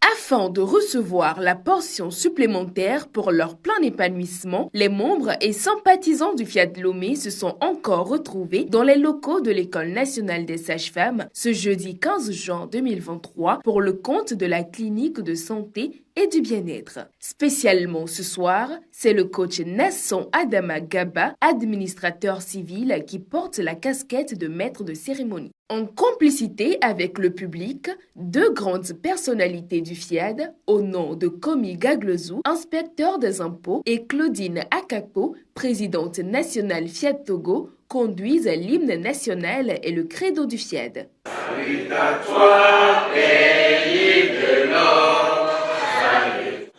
Afin de recevoir la portion supplémentaire pour leur plein épanouissement, les membres et sympathisants du Fiat Lomé se sont encore retrouvés dans les locaux de l'École nationale des sages-femmes ce jeudi 15 juin 2023 pour le compte de la clinique de santé et du bien-être. Spécialement ce soir, c'est le coach Nasson Adama Gaba, administrateur civil, qui porte la casquette de maître de cérémonie. En complicité avec le public, deux grandes personnalités du FIAD, au nom de Komi Gaglezou, inspecteur des impôts, et Claudine Akako, présidente nationale Fiat Togo, conduisent l'hymne national et le credo du FIAD. Oui, à toi, pays de l'or.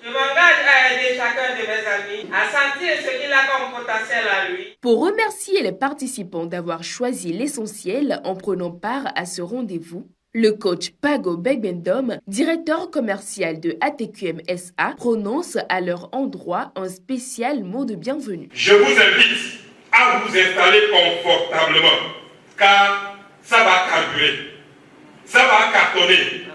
Je m'engage à aider chacun de mes amis à sentir ce qu'il a comme potentiel à lui. Pour remercier les participants d'avoir choisi l'essentiel en prenant part à ce rendez-vous, le coach Pago Begbendom, directeur commercial de ATQM SA, prononce à leur endroit un spécial mot de bienvenue. Je vous invite à vous installer confortablement, car ça va carburer, ça va cartonner,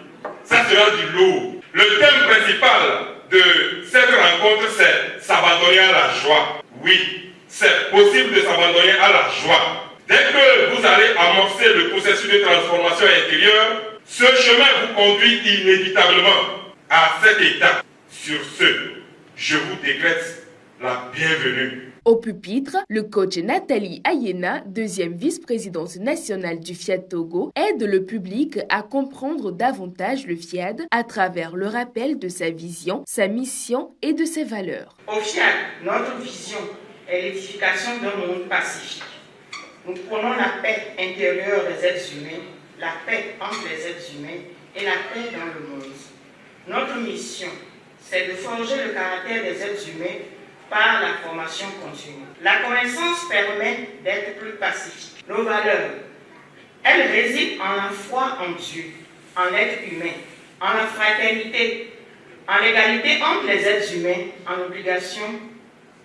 ça sera du lourd. Le thème principal de cette rencontre, c'est s'abandonner à la joie. Oui, c'est possible de s'abandonner à la joie. Dès que vous allez amorcer le processus de transformation intérieure, ce chemin vous conduit inévitablement à cet état. Sur ce, je vous décrète la bienvenue. Au pupitre, le coach Nathalie Ayena, deuxième vice-présidente nationale du Fiat Togo, aide le public à comprendre davantage le FIAD à travers le rappel de sa vision, sa mission et de ses valeurs. Au FIAD, notre vision est l'édification d'un monde pacifique. Nous prenons la paix intérieure des êtres humains, la paix entre les êtres humains et la paix dans le monde. Notre mission, c'est de forger le caractère des êtres humains par la formation continue. La connaissance permet d'être plus pacifique. Nos valeurs, elles résident en la foi en Dieu, en l'être humain, en la fraternité, en l'égalité entre les êtres humains, en l'obligation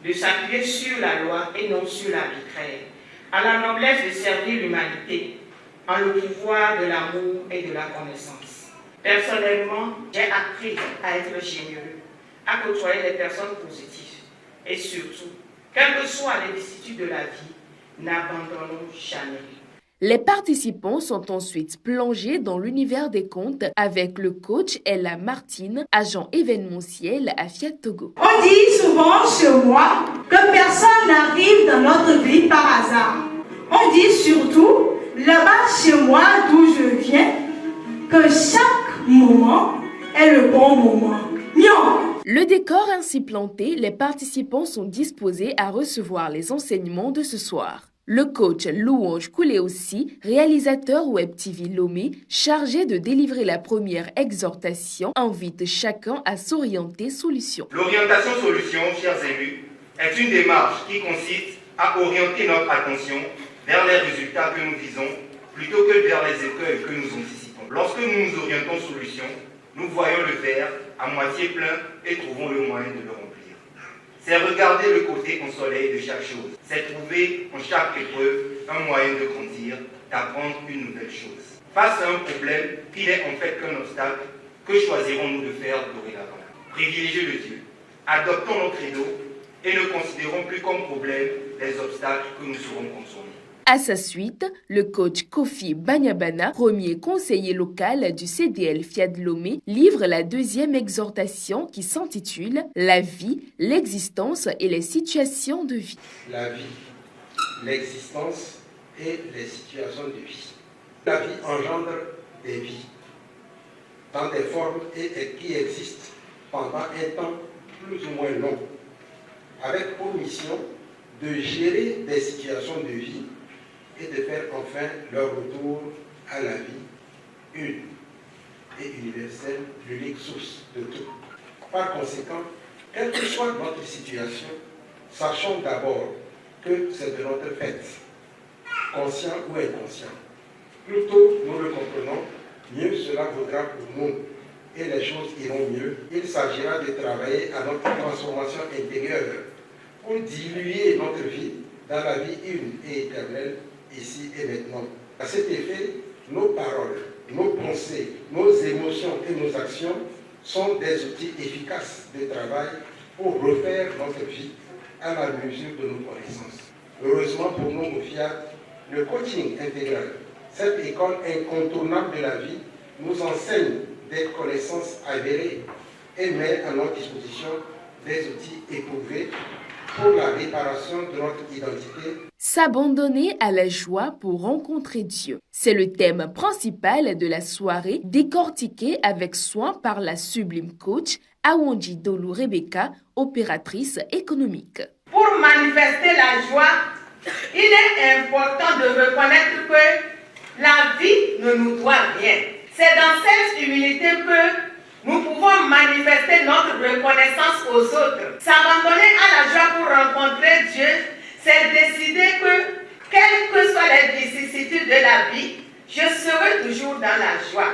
de s'appuyer sur la loi et non sur l'arbitraire, à la noblesse de servir l'humanité, en le pouvoir de l'amour et de la connaissance. Personnellement, j'ai appris à être généreux, à côtoyer les personnes positives et surtout, quelles que soient les vicissitudes de la vie, n'abandonnons jamais. Les participants sont ensuite plongés dans l'univers des comptes avec le coach Ella Martine, agent événementiel à Fiat Togo. On dit souvent chez moi que personne n'arrive dans notre vie par hasard. On dit surtout, là-bas chez moi d'où je viens, que chaque moment est le bon moment. Mion. Le décor ainsi planté, les participants sont disposés à recevoir les enseignements de ce soir. Le coach Louange Kouléossi, réalisateur Web TV Lomé, chargé de délivrer la première exhortation, invite chacun à s'orienter solution. L'orientation solution, chers élus, est une démarche qui consiste à orienter notre attention vers les résultats que nous visons plutôt que vers les écueils que nous anticipons. Lorsque nous nous orientons solution, nous voyons le verre à moitié plein et trouvons le moyen de le remplir. C'est regarder le côté ensoleillé de chaque chose. C'est trouver en chaque épreuve un moyen de grandir, d'apprendre une nouvelle chose. Face à un problème qui n'est en fait qu'un obstacle, que choisirons-nous de faire dorénavant? Privilégier le Dieu. Adoptons nos credos et ne considérons plus comme problème les obstacles que nous serons consommés. À sa suite, le coach Kofi Banyabana, premier conseiller local du CDL Fiat Lomé, livre la deuxième exhortation qui s'intitule « La vie, l'existence et les situations de vie ». La vie, l'existence et les situations de vie. La vie engendre des vies dans des formes et qui existent pendant un temps plus ou moins long, avec pour mission de gérer des situations de vie et de faire enfin leur retour à la vie, une et universelle, l'unique source de tout. Par conséquent, quelle que soit notre situation, sachons d'abord que c'est de notre fait, conscient ou inconscient. Plus tôt nous le comprenons, mieux cela vaudra pour nous et les choses iront mieux. Il s'agira de travailler à notre transformation intérieure pour diluer notre vie dans la vie une et éternelle, ici et maintenant. À cet effet, Nos paroles, nos pensées, nos émotions et nos actions sont des outils efficaces de travail pour refaire notre vie à la mesure de nos connaissances. Heureusement pour nous, au FIAD, le coaching intégral, cette école incontournable de la vie, nous enseigne des connaissances avérées et met à notre disposition des outils éprouvés pour la réparation de notre identité. S'abandonner à la joie pour rencontrer Dieu. C'est le thème principal de la soirée, décortiqué avec soin par la sublime coach Awonji Dolu Rebecca, opératrice économique. Pour manifester la joie, il est important de reconnaître que la vie ne nous doit rien. C'est dans cette humilité que nous pouvons manifester notre reconnaissance aux autres. S'abandonner à la joie pour rencontrer Dieu, c'est décider que, quelles que soient les vicissitudes de la vie, je serai toujours dans la joie.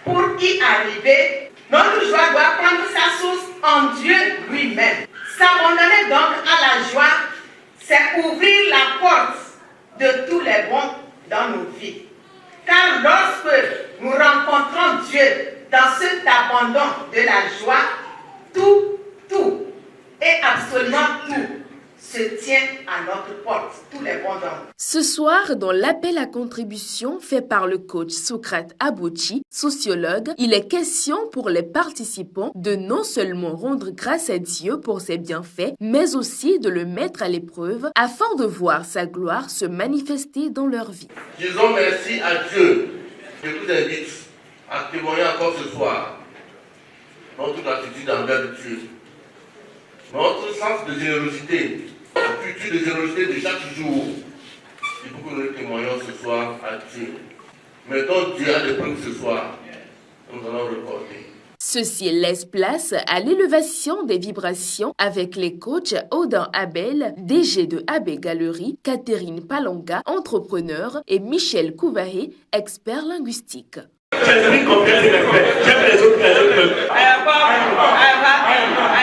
Pour y arriver, notre joie doit prendre sa source en Dieu lui-même. S'abandonner donc à la joie, c'est ouvrir la porte de tous les bons dans nos vies. Car lorsque nous rencontrons Dieu dans cet abandon de la joie, tout et absolument tout se tient à notre porte, tous les bons dons. Ce soir, dans l'appel à contribution fait par le coach Socrate Abouchi, sociologue, il est question pour les participants de non seulement rendre grâce à Dieu pour ses bienfaits, mais aussi de le mettre à l'épreuve afin de voir sa gloire se manifester dans leur vie. Disons merci à Dieu. Je vous invite à témoigner encore ce soir notre attitude envers Dieu, notre sens de générosité, la culture de générosité de chaque jour. Il faut que nous témoignions ce soir à Dieu. Mettons Dieu à l'épreuve ce soir. Nous allons recorder. Ceci laisse place à l'élévation des vibrations avec les coachs Odin Abel, DG de AB Gallery, Catherine Palonga, entrepreneur, et Michel Kouvahe, expert linguistique.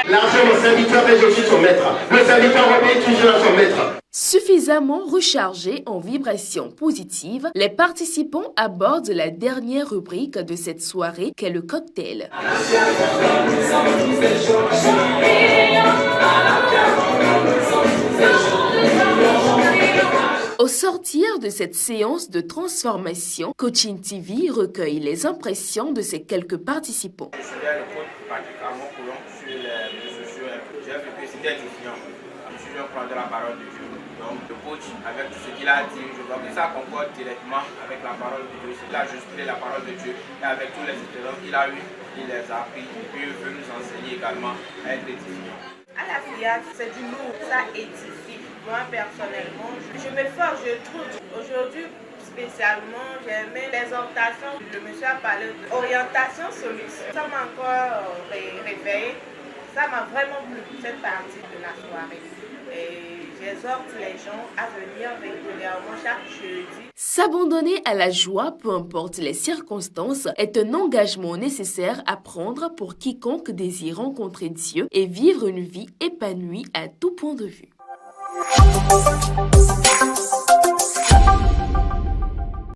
L'argent, le serviteur est aussi son maître. Le serviteur obéit toujours à son maître. Suffisamment rechargés en vibrations positives, les participants abordent la dernière rubrique de cette soirée qu'est le cocktail. Au sortir de cette séance de transformation, Coaching TV recueille les impressions de ces quelques participants. Donc le coach, avec tout ce qu'il a dit, je vois que ça concorde directement avec la parole de Dieu. Il a juste pris la parole de Dieu et avec tous les étudiants qu'il a eu, il les a appris et puis il veut nous enseigner également à être édifiants. À la FIAD, c'est du lourd, ça édifie. Moi personnellement, je me force, je trouve. Aujourd'hui, spécialement, j'ai aimé l'exhortation. Le monsieur a parlé d'orientation solution. Ça m'a encore réveillé. Ça m'a vraiment plu, cette partie de la soirée. Et j'exhorte les gens à venir régulièrement chaque jeudi. S'abandonner à la joie, peu importe les circonstances, est un engagement nécessaire à prendre pour quiconque désire rencontrer Dieu et vivre une vie épanouie à tout point de vue.